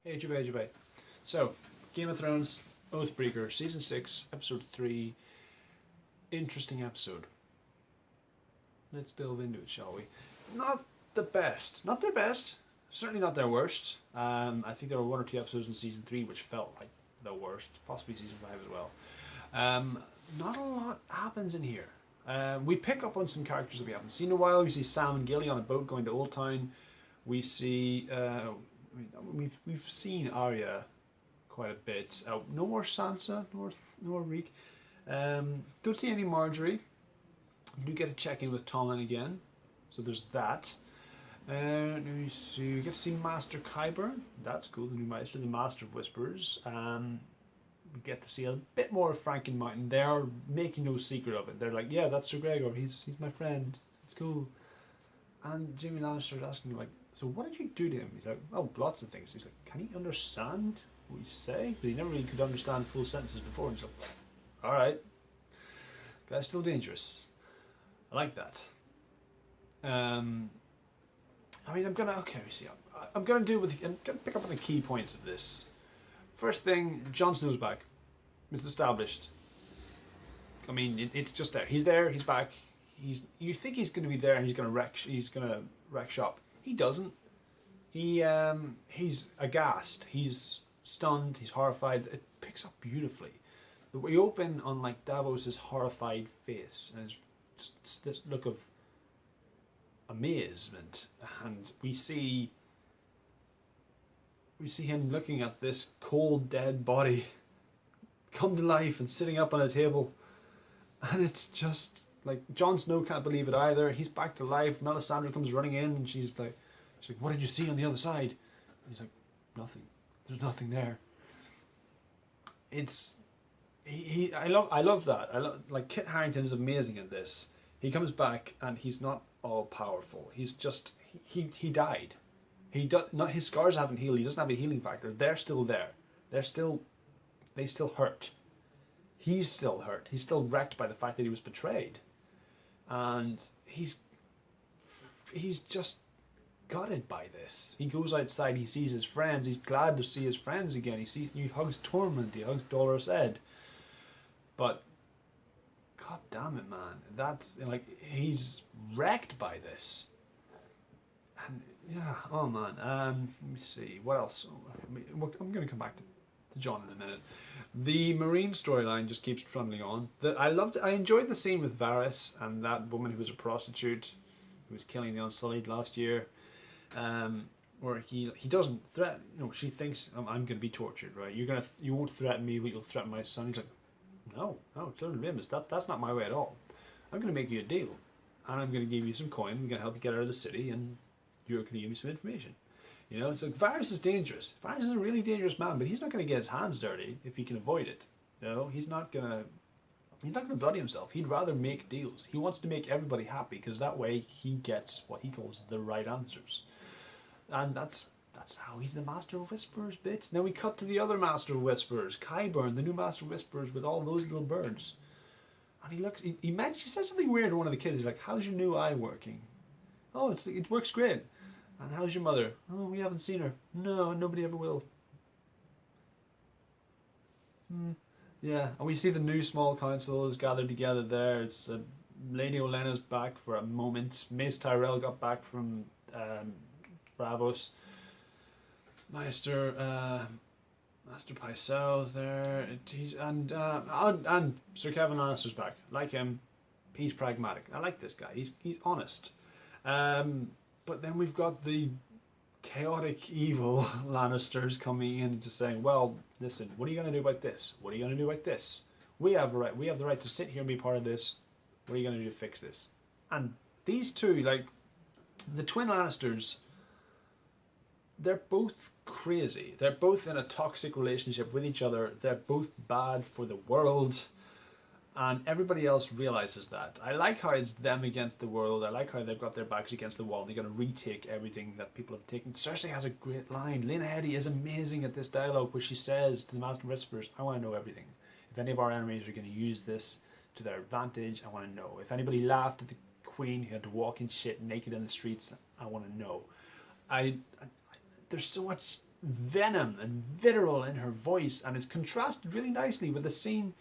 Age of Age of Age. So, Game of Thrones, Oathbreaker, Season 6, Episode 3. Interesting episode. Let's delve into it, shall we? Not the best. Not their best. Certainly not their worst. I think there were one or two episodes in Season 3 which felt like the worst. Possibly Season 5 as well. Not a lot happens in here. We pick up on some characters that we haven't seen in a while. We see Sam and Gilly on a boat going to Old Town. We see... we've seen Arya quite a bit. No more Sansa, no more Reek. Don't see any Marjorie. We do get a check in with Tommen again, so there's that. Let me see. We get to see Master Qyburn. That's cool. The new Master, the Master of Whispers. We get to see a bit more of Franken Mountain. They're making no secret of it. They're like, yeah, that's Sir Gregor. He's my friend. It's cool. And Jaime Lannister's asking like, so what did you do to him? He's like, oh, lots of things. He's like, can he understand what we say? But he never really could understand full sentences before. And he's like, all right, guy's still dangerous. I like that. I mean, I'm gonna pick up on the key points of this. First thing, Jon Snow's back. It's established. I mean, it's just there. He's there. He's back. You think he's going to be there and he's going to wreck shop. He doesn't. He's aghast. He's stunned. He's horrified. It picks up beautifully. We open on like Davos's horrified face, and it's just this look of amazement, and we see him looking at this cold, dead body come to life and sitting up on a table, and it's just like Jon Snow can't believe it either. He's back to life. Melisandre comes running in, and she's like, "What did you see on the other side?" And he's like, "Nothing. There's nothing there." I love that. Like Kit Harington is amazing at this. He comes back and he's not all powerful. He's just he died. Not his scars haven't healed. He doesn't have a healing factor. They're still there. They still hurt. He's still hurt. He's still wrecked by the fact that he was betrayed, and he's just gutted by this. He goes outside. He sees his friends. He's glad to see his friends again. He hugs Tormund. He hugs Dolorous Edd. But God damn it, man! That's like he's wrecked by this. And yeah, oh man. Let me see what else. I'm going to come back to Jon in a minute. The Marine storyline just keeps trundling on. I enjoyed the scene with Varys and that woman who was a prostitute, who was killing the Unsullied last year. Where he doesn't threaten. She thinks I'm going to be tortured, right? You won't threaten me, but you'll threaten my son. He's like, no, children of Amos, that's not my way at all. I'm going to make you a deal, and I'm going to give you some coin. I'm going to help you get out of the city, and you're going to give me some information. It's like Varys is dangerous. Varys is a really dangerous man, but he's not going to get his hands dirty if he can avoid it. He's not going to bloody himself. He'd rather make deals. He wants to make everybody happy because that way he gets what he calls the right answers, and that's how he's the Master of Whispers, bitch. Now we cut to the other Master of Whispers, Qyburn, the new Master of Whispers with all those little birds. And he says something weird to one of the kids. He's like, how's your new eye working? Oh, it works great. And how's your mother? Oh, we haven't seen her. No, nobody ever will. Yeah, and we see the new small council is gathered together there. It's Lady Olenna's back for a moment. Mace Tyrell got back from Bravos. Master Pycelle's there, and Sir Kevin Lannister's back. Like him, he's pragmatic. I like this guy. He's honest. But then we've got the chaotic, evil Lannisters coming in and just saying, "Well, listen, what are you going to do about this? What are you going to do about this? We have the right. We have the right to sit here and be part of this. What are you going to do to fix this?" And these two, like the twin Lannisters, they're both crazy. They're both in a toxic relationship with each other. They're both bad for the world. And everybody else realizes that. I like how it's them against the world. I like how they've got their backs against the wall. They're going to retake everything that people have taken. Cersei has a great line. Lena Headey is amazing at this dialogue where she says to the Master of Whispers, I want to know everything. If any of our enemies are going to use this to their advantage, I want to know. If anybody laughed at the Queen who had to walk in shit naked in the streets, I want to know. There's so much venom and vitriol in her voice, and it's contrasted really nicely with the scene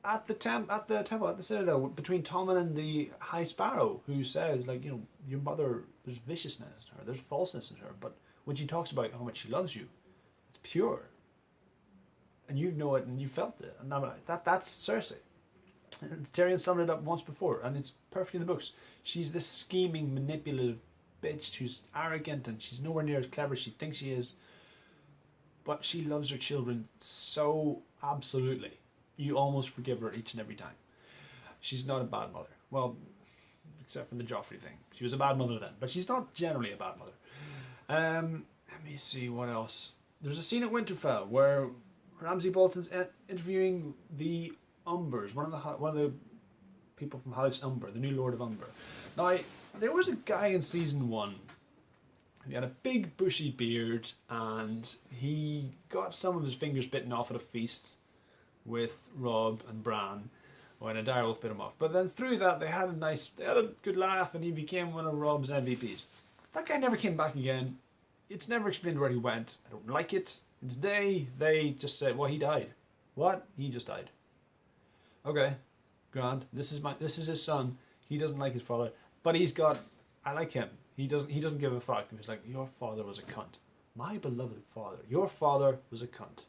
at the temple, at the citadel, between Tommen and the High Sparrow, who says, like, you know, your mother, there's viciousness in her, there's falseness in her, but when she talks about how much she loves you, it's pure, and you know it and you felt it, and that's Cersei. And Tyrion summed it up once before, and it's perfect in the books. She's this scheming, manipulative bitch who's arrogant, and she's nowhere near as clever as she thinks she is, but she loves her children so absolutely. You almost forgive her each and every time. She's not a bad mother. Well, except for the Joffrey thing. She was a bad mother then, but she's not generally a bad mother. Let me see what else. There's a scene at Winterfell where Ramsay Bolton's interviewing the Umbers, one of the people from House Umber, the new Lord of Umber. Now, there was a guy in season 1. He had a big bushy beard, and he got some of his fingers bitten off at a feast with Robb and Bran when a direwolf bit him off. But then through that, they had a good laugh, and he became one of Robb's MVPs. That guy never came back again. It's never explained where he went. I don't like it. And today, they just said, well, he died. What? He just died. Okay, grand. This is his son. He doesn't like his father, but I like him. He doesn't give a fuck. He's like, your father was a cunt. My beloved father. Your father was a cunt.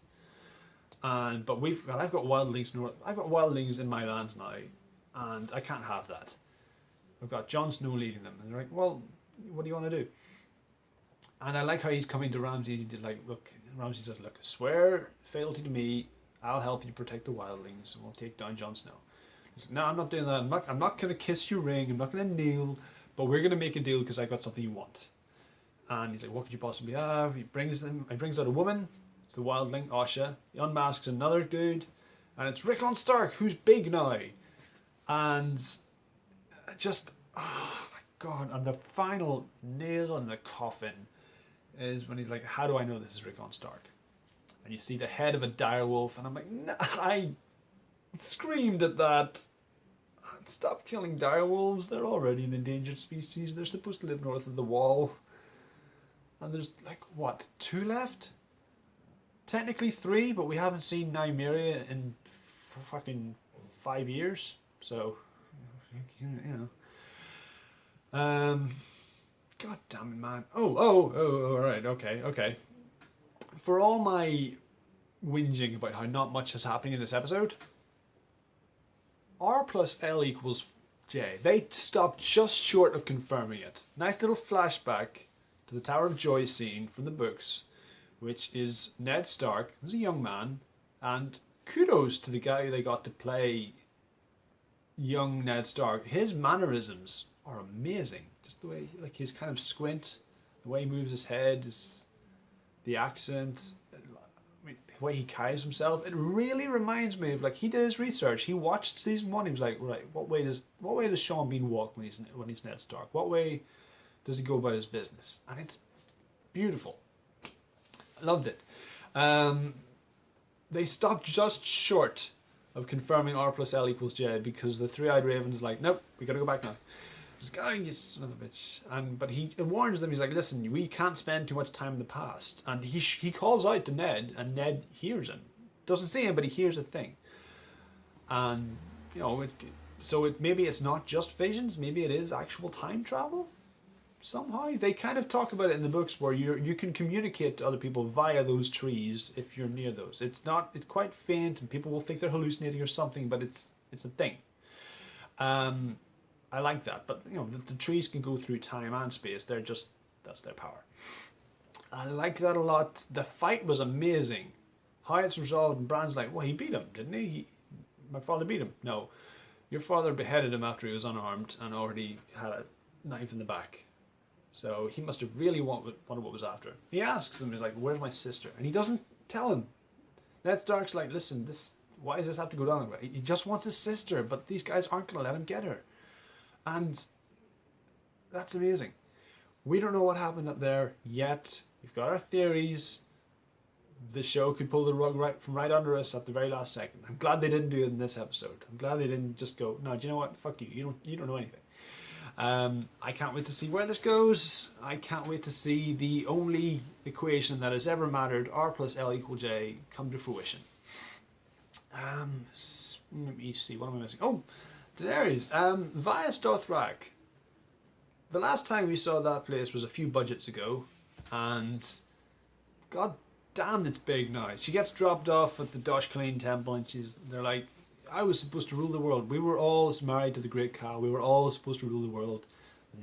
But I've got wildlings north. I've got wildlings in my lands now, and I can't have that. I've got Jon Snow leading them, and they're like, well, what do you want to do? And I like how he's coming to Ramsay. Look, Ramsay says, look, swear fealty to me. I'll help you protect the wildlings, and we'll take down Jon Snow. He's like, no, I'm not doing that. I'm not going to kiss your ring. I'm not going to kneel. But we're going to make a deal because I got something you want. And he's like, what could you possibly have? He brings out a woman. It's the wildling, Osha. He unmasks another dude. And it's Rickon Stark, who's big now. And just, oh my God. And the final nail in the coffin is when he's like, how do I know this is Rickon Stark? And you see the head of a direwolf. And I'm like, no, I screamed at that. Stop killing direwolves. They're already an endangered species. They're supposed to live north of the wall. And there's, like, what, 2 left? Technically 3, but we haven't seen Nymeria in fucking 5 years. So, you know. God damn it, man. Oh, right, okay. For all my whinging about how not much is happening in this episode, R plus L equals J. They stopped just short of confirming it. Nice little flashback to the Tower of Joy scene from the books, which is Ned Stark as a young man, and kudos to the guy they got to play young Ned Stark. His mannerisms are amazing. Just the way, like, his kind of squint, the way he moves his head, the accent, the way he carries himself. It really reminds me of, like, he did his research. He watched season 1. He was like, right, what way does Sean Bean walk when he's Ned Stark? What way does he go about his business? And it's beautiful. I loved it. They stopped just short of confirming R plus L equals J because the Three-Eyed Raven is like, nope, we gotta go back now. Just going, you son of a bitch. But he warns them. He's like, listen, we can't spend too much time in the past. And he calls out to Ned, and Ned hears him. Doesn't see him, but he hears a thing. And you know, maybe it's not just visions. Maybe it is actual time travel. Somehow they kind of talk about it in the books where you can communicate to other people via those trees if you're near those. It's quite faint, and people will think they're hallucinating or something, but it's a thing. I like that, but you know, the trees can go through time and space. That's their power. I like that a lot. The fight was amazing. How it's resolved, and Bran's like, well, he beat him, didn't he? My father beat him. No, your father beheaded him after he was unarmed and already had a knife in the back. So he must have really wanted what was after. He asks him, he's like, where's my sister? And he doesn't tell him. Ned Stark's like, listen, why does this have to go down? He just wants his sister, but these guys aren't going to let him get her. And that's amazing. We don't know what happened up there yet. We've got our theories. The show could pull the rug right under us at the very last second. I'm glad they didn't do it in this episode. I'm glad they didn't just go, no, do you know what? Fuck you. You don't know anything. I can't wait to see where this goes. I can't wait to see the only equation that has ever mattered, R plus L equal J, come to fruition. Let me see, what am I missing? Oh, there it is. Vias Dothrak. The last time we saw that place was a few budgets ago, and god damn, it's big now. She gets dropped off at the Dosh Kleen temple, and they're like, I was supposed to rule the world. We were all married to the great cow. We were all supposed to rule the world.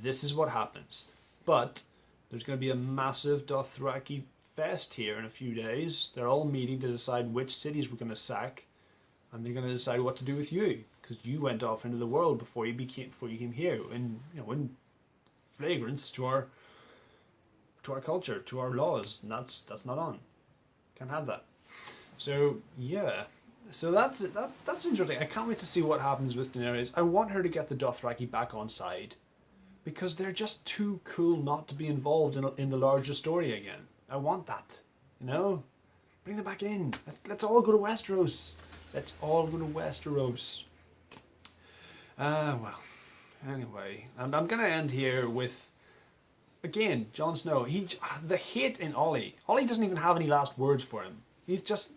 This is what happens. But there's going to be a massive Dothraki fest here in a few days. They're all meeting to decide which cities we're going to sack, and they're going to decide what to do with you, because you went off into the world before you came here, and in flagrance to our culture, to our laws, and that's not on. Can't have that. So yeah. So that's interesting. I can't wait to see what happens with Daenerys. I want her to get the Dothraki back on side, because they're just too cool not to be involved in the larger story again. I want that, Bring them back in. Let's all go to Westeros. Let's all go to Westeros. Well, anyway, and I'm gonna end here with, again, Jon Snow. The hate in Ollie. Ollie doesn't even have any last words for him. He just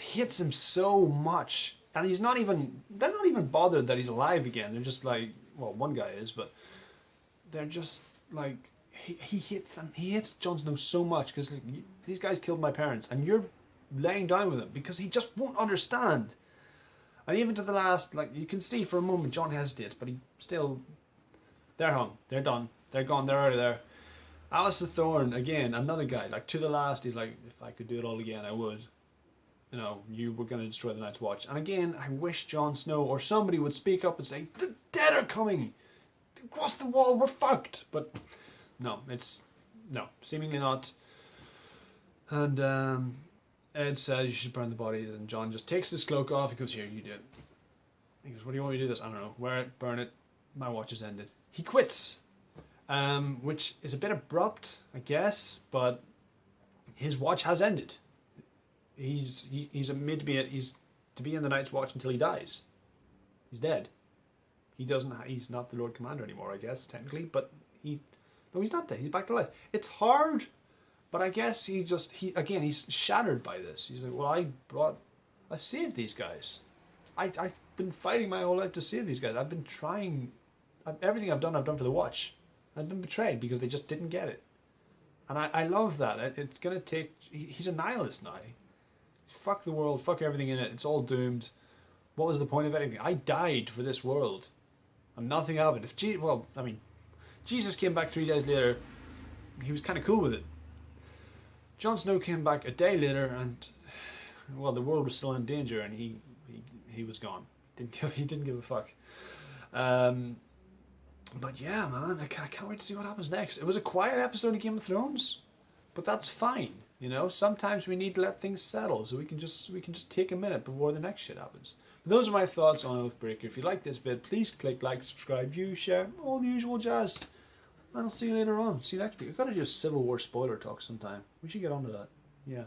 hits him so much, and they're not even bothered that he's alive again. They're just like, well, one guy is, but they're just like, he hits them. He hits Jon Snow so much because these guys killed my parents, and you're laying down with him because he just won't understand. And even to the last, like, you can see for a moment Jon hesitates, but he still, they're hung, they're done, they're gone, they're out of there. Alistair Thorne, again, another guy, like, to the last, he's like, if I could do it all again, I would. You were going to destroy the Night's Watch. And again, I wish Jon Snow or somebody would speak up and say, the dead are coming! Across the wall, we're fucked! But no, seemingly not. And Ed says you should burn the bodies, and Jon just takes his cloak off. He goes, here, you do it. He goes, what do you want me to do this? I don't know. Wear it, burn it, my watch is ended. He quits, which is a bit abrupt, I guess, but his watch has ended. He's to be in the Night's Watch until he dies. He's dead. He's not the Lord Commander anymore, I guess, technically, but he's not dead. He's back to life. It's hard, but I guess he's shattered by this. He's like, well, I saved these guys. I've been fighting my whole life to save these guys. I've been trying. Everything I've done for the Watch. I've been betrayed because they just didn't get it. And I love that. It's going to take... He's a nihilist now. Fuck the world, fuck everything in it, it's all doomed. What was the point of anything? I died for this world, and nothing happened. Jesus came back 3 days later, he was kind of cool with it. Jon Snow came back a day later, and, well, the world was still in danger, and he was gone. He didn't give a fuck. But yeah, man, I can't wait to see what happens next. It was a quiet episode of Game of Thrones, but that's fine. Sometimes we need to let things settle, so we can just take a minute before the next shit happens. But those are my thoughts on Oathbreaker. If you like this vid, please click like, subscribe, view, share, all the usual jazz. And I'll see you later on. See you next week. We've got to do a Civil War spoiler talk sometime. We should get onto that. Yeah.